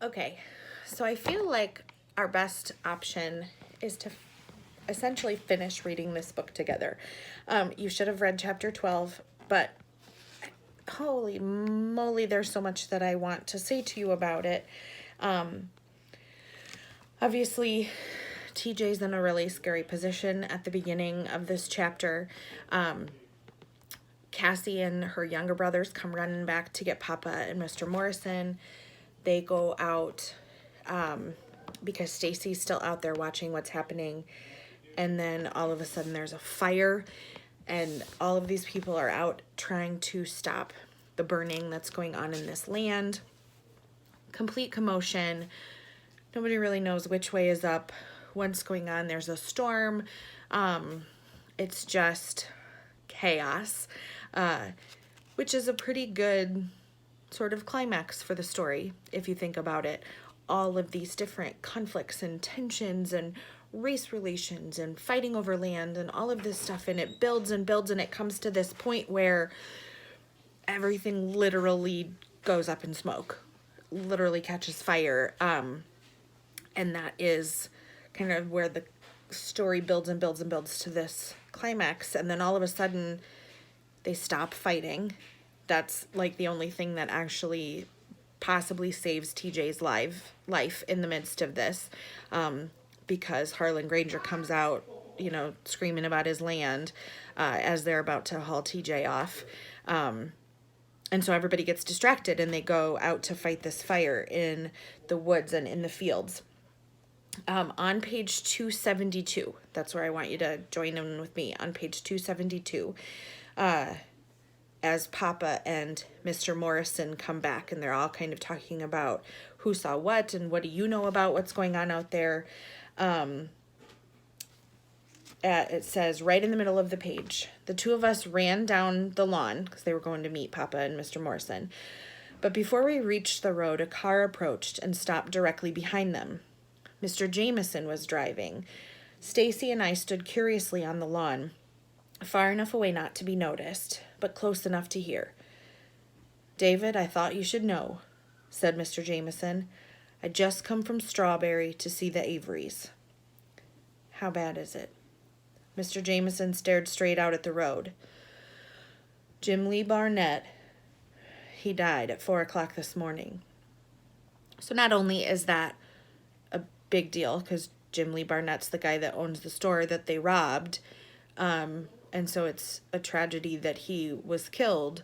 Okay, so I feel like our best option is to essentially finish reading this book together. You should have read chapter 12, but holy moly, there's so much that I want to say to you about it. Obviously, TJ's in a really scary position at the beginning of this chapter. Cassie and her younger brothers come running back to get Papa and Mr. Morrison. They go out because Stacy's still out there watching what's happening. And then all of a sudden there's a fire, and all of these people are out trying to stop the burning that's going on in this land. Complete commotion. Nobody really knows which way is up, what's going on. There's a storm. It's just chaos, which is a pretty good sort of climax for the story, if you think about it. All of these different conflicts and tensions and race relations and fighting over land and all of this stuff, and it builds and builds, and it comes to this point where everything literally goes up in smoke, literally catches fire. And that is kind of where the story builds and builds and builds to this climax. And then all of a sudden they stop fighting. That's like the only thing that actually possibly saves TJ's life in the midst of this, because Harlan Granger comes out, screaming about his land as they're about to haul TJ off. And so everybody gets distracted and they go out to fight this fire in the woods and in the fields. On page 272, that's where I want you to join in with me, on page 272, as Papa and Mr. Morrison come back, and they're all kind of talking about who saw what and what do you know about what's going on out there. It says right in the middle of the page, the two of us ran down the lawn because they were going to meet Papa and Mr. Morrison. But before we reached the road, a car approached and stopped directly behind them. Mr. Jameson was driving. Stacy and I stood curiously on the lawn, far enough away not to be noticed, but close enough to hear. "David, I thought you should know," said Mr. Jameson. "I just come from Strawberry to see the Averys." "How bad is it?" Mr. Jameson stared straight out at the road. "Jim Lee Barnett, he died at 4 o'clock this morning." So not only is that a big deal, because Jim Lee Barnett's the guy that owns the store that they robbed, and so it's a tragedy that he was killed,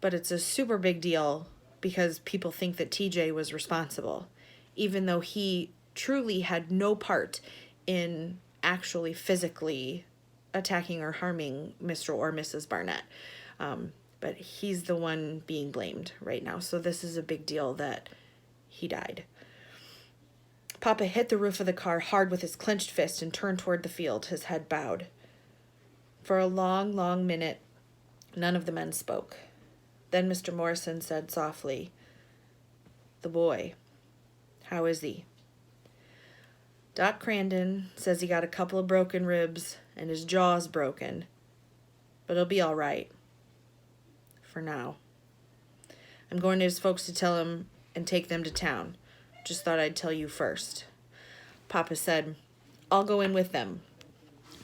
but it's a super big deal because people think that TJ was responsible, even though he truly had no part in actually physically attacking or harming Mr. or Mrs. Barnett. But he's the one being blamed right now. So this is a big deal that he died. Papa hit the roof of the car hard with his clenched fist and turned toward the field, his head bowed. For a long, long minute, none of the men spoke. Then Mr. Morrison said softly, "The boy, how is he?" "Doc Crandon says he got a couple of broken ribs and his jaw's broken, but he'll be all right. For now. I'm going to his folks to tell him and take them to town. Just thought I'd tell you first." Papa said, "I'll go in with them."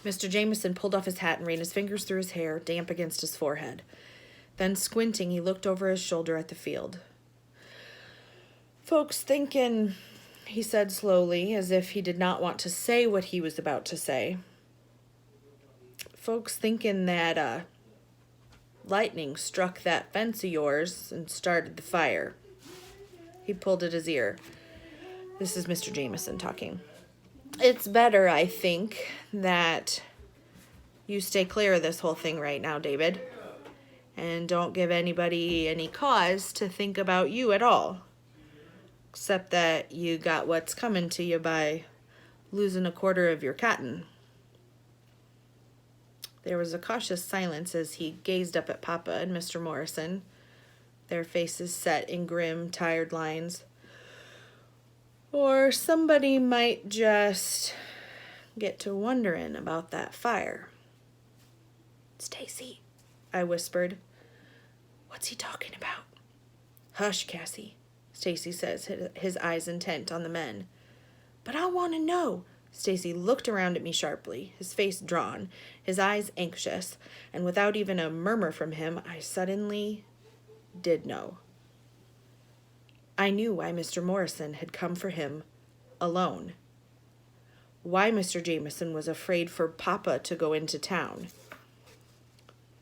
Mr. Jameson pulled off his hat and ran his fingers through his hair, damp against his forehead. Then, squinting, he looked over his shoulder at the field. "Folks thinking," he said slowly, as if he did not want to say what he was about to say. "Folks thinking that lightning struck that fence of yours and started the fire." He pulled at his ear. This is Mr. Jameson talking. "It's better, I think, that you stay clear of this whole thing right now, David, and don't give anybody any cause to think about you at all, except that you got what's coming to you by losing a quarter of your cotton." There was a cautious silence as he gazed up at Papa and Mr. Morrison, their faces set in grim, tired lines. "Or somebody might just get to wondering about that fire." "Stacy," I whispered. "What's he talking about?" "Hush, Cassie. Stacy says, his eyes intent on the men. But I want to know. Stacy looked around at me sharply, his face drawn, his eyes anxious, and without even a murmur from him, I suddenly did know. I knew why Mr. Morrison had come for him alone. Why Mr. Jameson was afraid for Papa to go into town.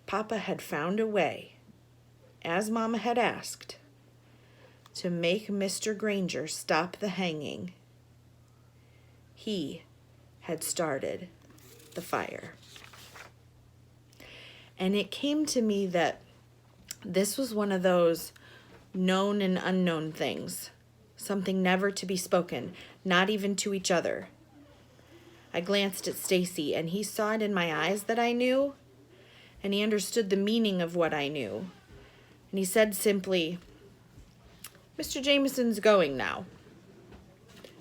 Papa had found a way, as Mama had asked, to make Mr. Granger stop the hanging. He had started the fire. And it came to me that this was one of those known and unknown things, something never to be spoken, not even to each other. I glanced at Stacy, and he saw it in my eyes that I knew, and he understood the meaning of what I knew. And he said simply, Mr. Jameson's going now.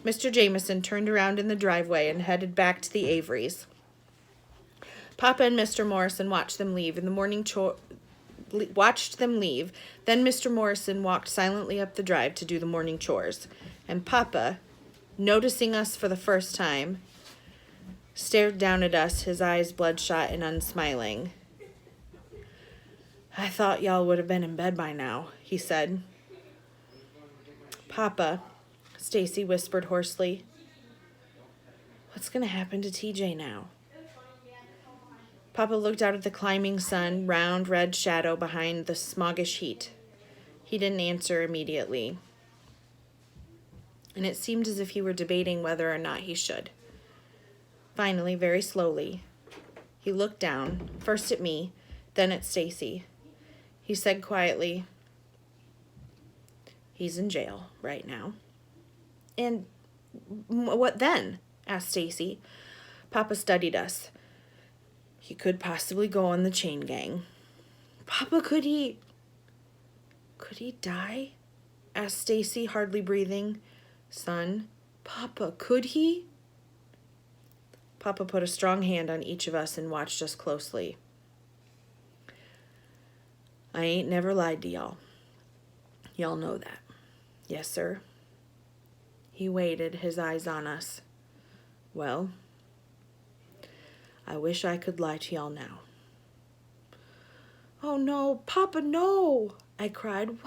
Mr. Jameson turned around in the driveway and headed back to the Averys. Papa and Mr. Morrison watched them leave in the morning watched them leave. Then Mr. Morrison walked silently up the drive to do the morning chores. And Papa, noticing us for the first time, stared down at us, his eyes bloodshot and unsmiling. I thought y'all would have been in bed by now, he said. Papa, Stacy whispered hoarsely, what's going to happen to TJ now? Papa looked out at the climbing sun, round red shadow behind the smoggish heat. He didn't answer immediately, and it seemed as if he were debating whether or not he should. Finally, very slowly, he looked down, first at me, then at Stacy. He said quietly, he's in jail right now. And what then? Asked Stacy. Papa studied us. He could possibly go on the chain gang. Papa, could he die? Asked Stacy, hardly breathing. Son, Papa, could he? Papa put a strong hand on each of us and watched us closely. I ain't never lied to y'all. Y'all know that. Yes, sir. He waited, his eyes on us. Well, I wish I could lie to y'all now. Oh, no, Papa, no, I cried.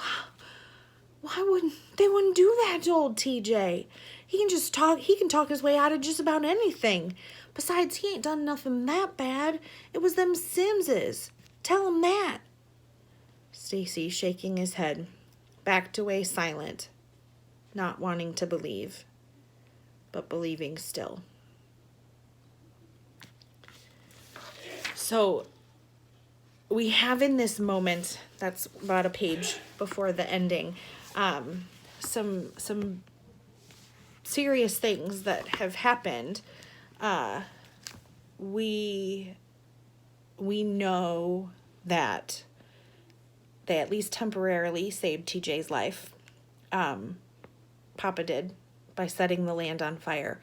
They wouldn't do that to old TJ. He can talk his way out of just about anything. Besides, he ain't done nothing that bad. It was them Simses. Tell him that. Stacy, shaking his head, backed away silent, not wanting to believe, but believing still. So we have in this moment, that's about a page before the ending, some serious things that have happened. We know that they at least temporarily saved TJ's life. Papa did, by setting the land on fire,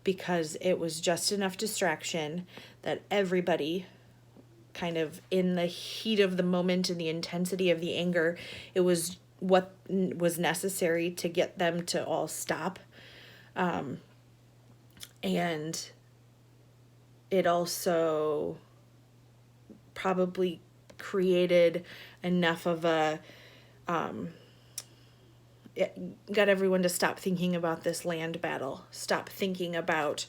because it was just enough distraction that everybody, kind of in the heat of the moment and the intensity of the anger, it was what was necessary to get them to all stop. And it also probably created enough of it got everyone to stop thinking about this land battle, stop thinking about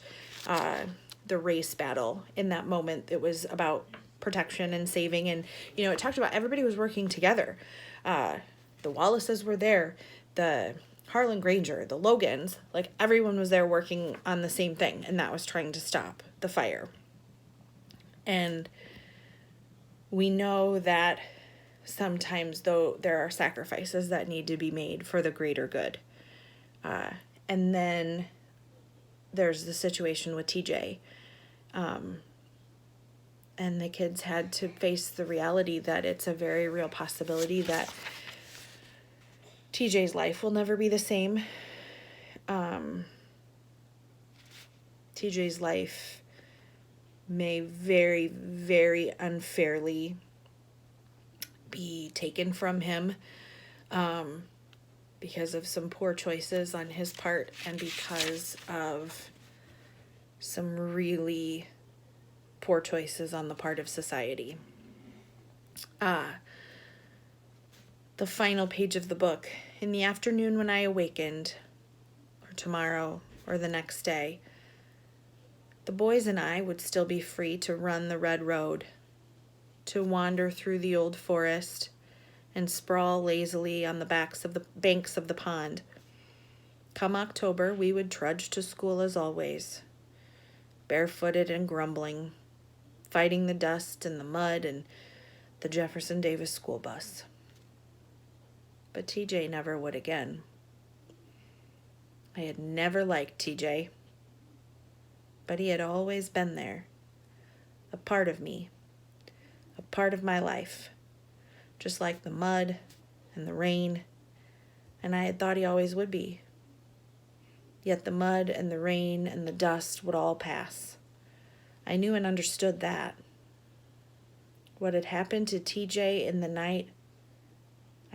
the race battle in that moment. It was about protection and saving, and it talked about everybody was working together. The Wallaces were there, the Harlan Granger, the Logans, like everyone was there working on the same thing, and that was trying to stop the fire. And we know that sometimes, though, there are sacrifices that need to be made for the greater good. And then there's the situation with TJ. And the kids had to face the reality that it's a very real possibility that TJ's life will never be the same. TJ's life may very, very unfairly be taken from him. because of some poor choices on his part and because of some really poor choices on the part of society. The final page of the book. In the afternoon when I awakened, or tomorrow, or the next day, the boys and I would still be free to run the red road, to wander through the old forest and sprawl lazily on the banks of the pond. Come October, we would trudge to school as always, barefooted and grumbling, fighting the dust and the mud and the Jefferson Davis school bus. But TJ never would again. I had never liked TJ, but he had always been there, a part of me, a part of my life, just like the mud and the rain, and I had thought he always would be. Yet the mud and the rain and the dust would all pass. I knew and understood that. What had happened to TJ in the night,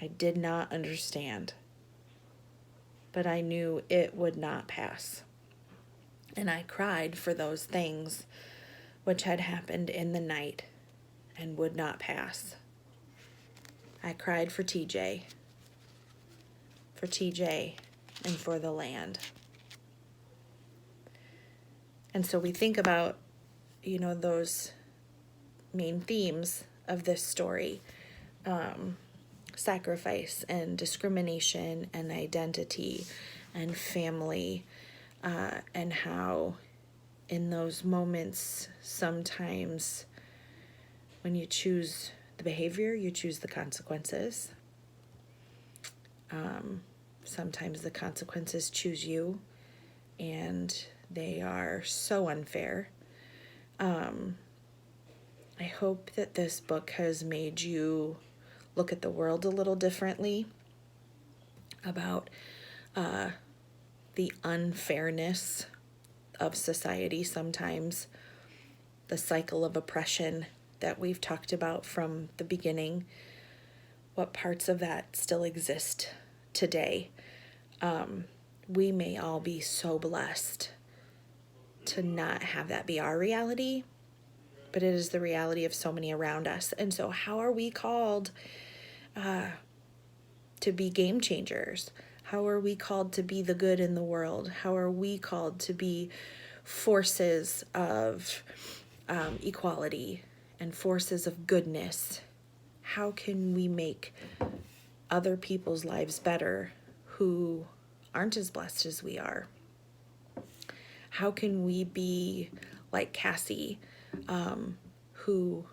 I did not understand. But I knew it would not pass. And I cried for those things which had happened in the night and would not pass. I cried for TJ and for the land. And so we think about, those main themes of this story. Sacrifice and discrimination and identity and family, and how in those moments sometimes when you choose the behavior, you choose the consequences. Sometimes the consequences choose you, and they are so unfair. I hope that this book has made you look at the world a little differently, about the unfairness of society sometimes, the cycle of oppression that we've talked about from the beginning, what parts of that still exist today. We may all be so blessed to not have that be our reality, but it is the reality of so many around us. And so how are we called to be game changers? How are we called to be the good in the world? How are we called to be forces of equality and forces of goodness? How can we make other people's lives better who aren't as blessed as we are? How can we be like Cassie, who,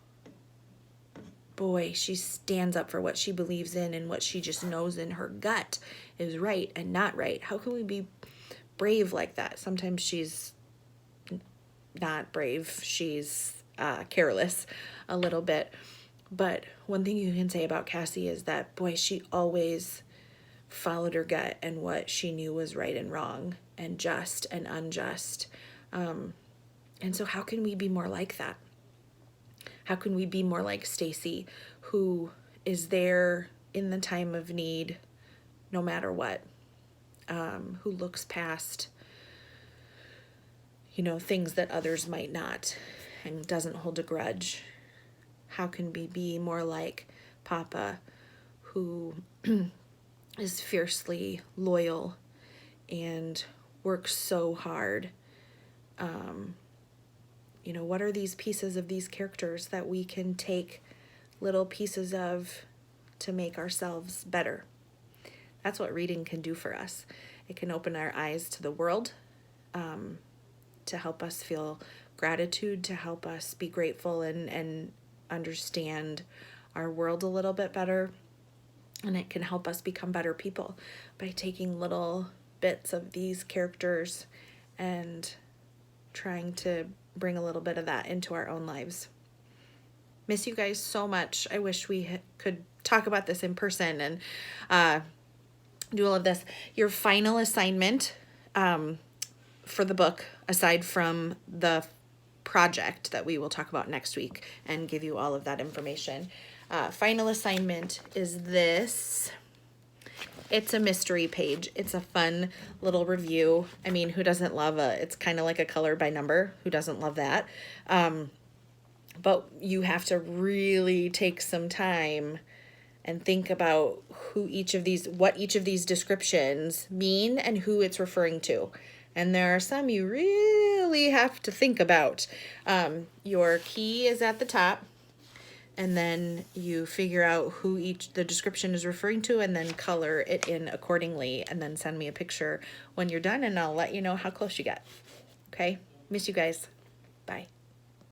boy, she stands up for what she believes in and what she just knows in her gut is right and not right? How can we be brave like that? Sometimes she's not brave. She's careless a little bit. But one thing you can say about Cassie is that, boy, she always followed her gut and what she knew was right and wrong and just and unjust. And so how can we be more like that? How can we be more like Stacy, who is there in the time of need, no matter what, who looks past, things that others might not, and doesn't hold a grudge? How can we be more like Papa, who is fiercely loyal and works so hard? What are these pieces of these characters that we can take little pieces of to make ourselves better? That's what reading can do for us. It can open our eyes to the world, to help us feel gratitude, to help us be grateful and understand our world a little bit better. And it can help us become better people by taking little bits of these characters and trying to bring a little bit of that into our own lives. Miss you guys so much. I wish we could talk about this in person and do all of this. Your final assignment for the book, aside from the project that we will talk about next week and give you all of that information, final assignment is this. It's a mystery page. It's a fun little review. I mean, who doesn't love it's kind of like a color by number. Who doesn't love that? But you have to really take some time and think about what each of these descriptions mean and who it's referring to. And there are some you really have to think about. Your key is at the top, and then you figure out who the description is referring to, and then color it in accordingly, and then send me a picture when you're done, and I'll let you know how close you get. Okay? Miss you guys. Bye.